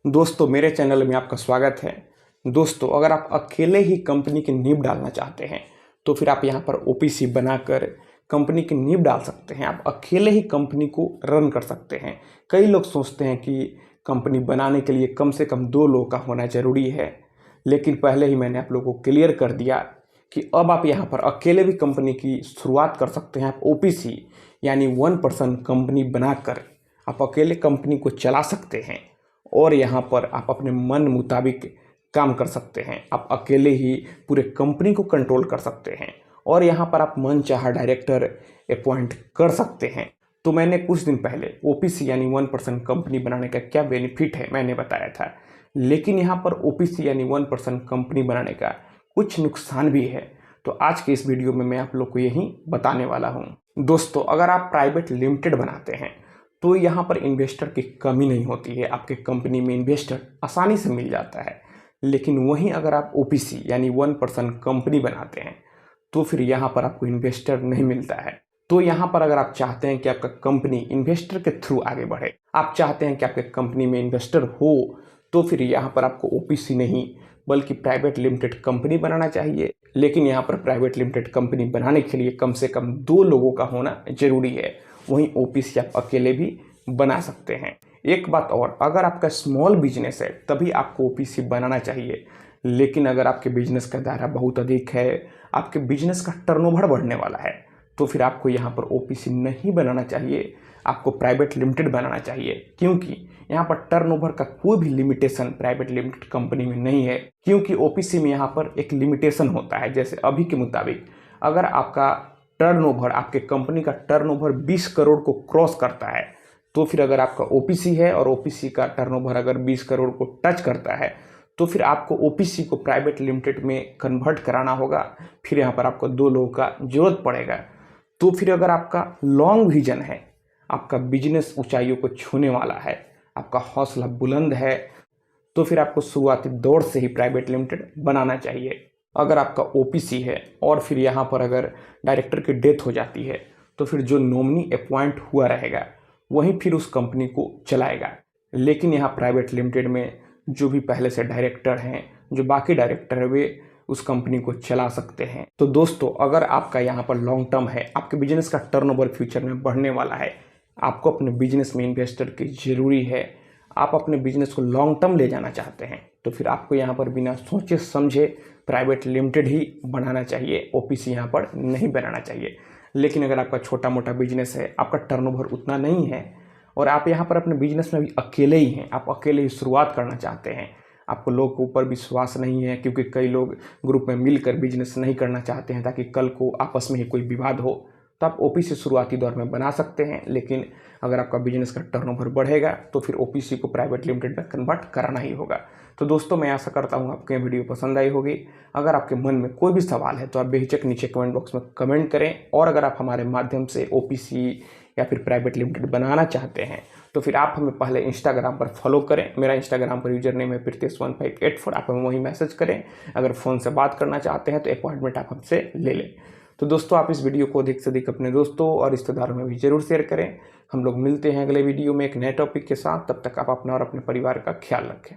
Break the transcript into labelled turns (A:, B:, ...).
A: दोस्तों मेरे चैनल में आपका स्वागत है। दोस्तों अगर आप अकेले ही कंपनी की नींव डालना चाहते हैं तो फिर आप यहाँ पर ओपीसी बनाकर कंपनी की नींव डाल सकते हैं। आप अकेले ही कंपनी को रन कर सकते हैं। कई लोग सोचते हैं कि कंपनी बनाने के लिए कम से कम 2 लोगों का होना ज़रूरी है, लेकिन पहले ही मैंने आप लोगों को क्लियर कर दिया कि अब आप यहाँ पर अकेले भी कंपनी की शुरुआत कर सकते हैं। आप ओपीसी यानी 1 पर्सन कंपनी बनाकर आप अकेले कंपनी को चला सकते हैं और यहाँ पर आप अपने मन मुताबिक काम कर सकते हैं। आप अकेले ही पूरे कंपनी को कंट्रोल कर सकते हैं और यहाँ पर आप मनचाहा डायरेक्टर अपॉइंट कर सकते हैं। तो मैंने कुछ दिन पहले ओपीसी यानी 1 पर्सन कंपनी बनाने का क्या बेनिफिट है मैंने बताया था, लेकिन यहाँ पर ओपीसी यानी 1 पर्सन कंपनी बनाने का कुछ नुकसान भी है। तो आज के इस वीडियो में मैं आप लोग को यही बताने वाला हूँ। दोस्तों अगर आप प्राइवेट लिमिटेड बनाते हैं तो यहाँ पर इन्वेस्टर की कमी नहीं होती है। आपके कंपनी में इन्वेस्टर आसानी से मिल जाता है। लेकिन वहीं अगर आप ओपीसी यानी 1 पर्सन कंपनी बनाते हैं तो फिर यहाँ पर आपको इन्वेस्टर नहीं मिलता है। तो यहाँ पर अगर आप चाहते हैं कि आपका कंपनी इन्वेस्टर के थ्रू आगे बढ़े, आप चाहते हैं कि आपके कंपनी में इन्वेस्टर हो, तो फिर यहाँ पर आपको ओपीसी नहीं बल्कि प्राइवेट लिमिटेड कंपनी बनाना चाहिए। लेकिन यहाँ पर प्राइवेट लिमिटेड कंपनी बनाने के लिए कम से कम 2 लोगों का होना जरूरी है। वहीं ओपीसी आप अकेले भी बना सकते हैं। एक बात और, अगर आपका स्मॉल बिजनेस है तभी आपको ओपीसी बनाना चाहिए। लेकिन अगर आपके बिजनेस का दायरा बहुत अधिक है, आपके बिजनेस का टर्नओवर बढ़ने वाला है, तो फिर आपको यहाँ पर ओपीसी नहीं बनाना चाहिए, आपको प्राइवेट लिमिटेड बनाना चाहिए। क्योंकि यहाँ पर टर्नओवर का कोई भी लिमिटेशन प्राइवेट लिमिटेड कंपनी में नहीं है। क्योंकि ओपीसी में यहाँ पर एक लिमिटेशन होता है। जैसे अभी के मुताबिक अगर आपका टर्नओवर, आपके कंपनी का टर्नओवर 20 करोड़ को क्रॉस करता है, तो फिर अगर आपका ओपीसी है और ओपीसी का टर्नओवर अगर 20 करोड़ को टच करता है तो फिर आपको ओपीसी को प्राइवेट लिमिटेड में कन्वर्ट कराना होगा। फिर यहाँ पर आपको 2 लोगों का जरूरत पड़ेगा। तो फिर अगर आपका लॉन्ग विजन है, आपका बिजनेस ऊंचाइयों को छूने वाला है, आपका हौसला बुलंद है, तो फिर आपको शुरुआती दौर से ही प्राइवेट लिमिटेड बनाना चाहिए। अगर आपका ओपीसी है और फिर यहाँ पर अगर डायरेक्टर की डेथ हो जाती है तो फिर जो नॉमिनी अपॉइंट हुआ रहेगा वही फिर उस कंपनी को चलाएगा। लेकिन यहाँ प्राइवेट लिमिटेड में जो भी पहले से डायरेक्टर हैं, जो बाकी डायरेक्टर है, वे उस कंपनी को चला सकते हैं। तो दोस्तों अगर आपका यहाँ पर लॉन्ग टर्म है, आपके बिजनेस का टर्नओवर फ्यूचर में बढ़ने वाला है, आपको अपने बिजनेस में इन्वेस्टर की ज़रूरी है, आप अपने बिजनेस को लॉन्ग टर्म ले जाना चाहते हैं, तो फिर आपको यहाँ पर बिना सोचे समझे प्राइवेट लिमिटेड ही बनाना चाहिए। ओपीसी यहाँ पर नहीं बनाना चाहिए। लेकिन अगर आपका छोटा मोटा बिजनेस है, आपका टर्नओवर उतना नहीं है और आप यहाँ पर अपने बिजनेस में भी अकेले ही हैं, आप अकेले ही शुरुआत करना चाहते हैं, आपको लोग के ऊपर विश्वास नहीं है, क्योंकि कई लोग ग्रुप में मिलकर बिजनेस नहीं करना चाहते हैं ताकि कल को आपस में ही कोई विवाद हो, तो आप ओपीसी शुरुआती दौर में बना सकते हैं। लेकिन अगर आपका बिजनेस का टर्नओवर बढ़ेगा तो फिर ओपीसी को प्राइवेट लिमिटेड में कन्वर्ट कराना ही होगा। तो दोस्तों मैं आशा करता हूँ आपको ये वीडियो पसंद आई होगी। अगर आपके मन में कोई भी सवाल है तो आप बेहिचक नीचे कमेंट बॉक्स में कमेंट करें। और अगर आप हमारे माध्यम से ओपीसी या फिर प्राइवेट लिमिटेड बनाना चाहते हैं तो फिर आप हमें पहले इंस्टाग्राम पर फॉलो करें। मेरा इंस्टाग्राम पर यूजर नेम है Pritesh1584। आप हमें वहीं मैसेज करें। अगर फ़ोन से बात करना चाहते हैं तो अपॉइंटमेंट आप हमसे ले लें। तो दोस्तों आप इस वीडियो को अधिक से अधिक अपने दोस्तों और रिश्तेदारों में भी जरूर शेयर करें। हम लोग मिलते हैं अगले वीडियो में एक नए टॉपिक के साथ। तब तक आप अपना और अपने परिवार का ख्याल रखें।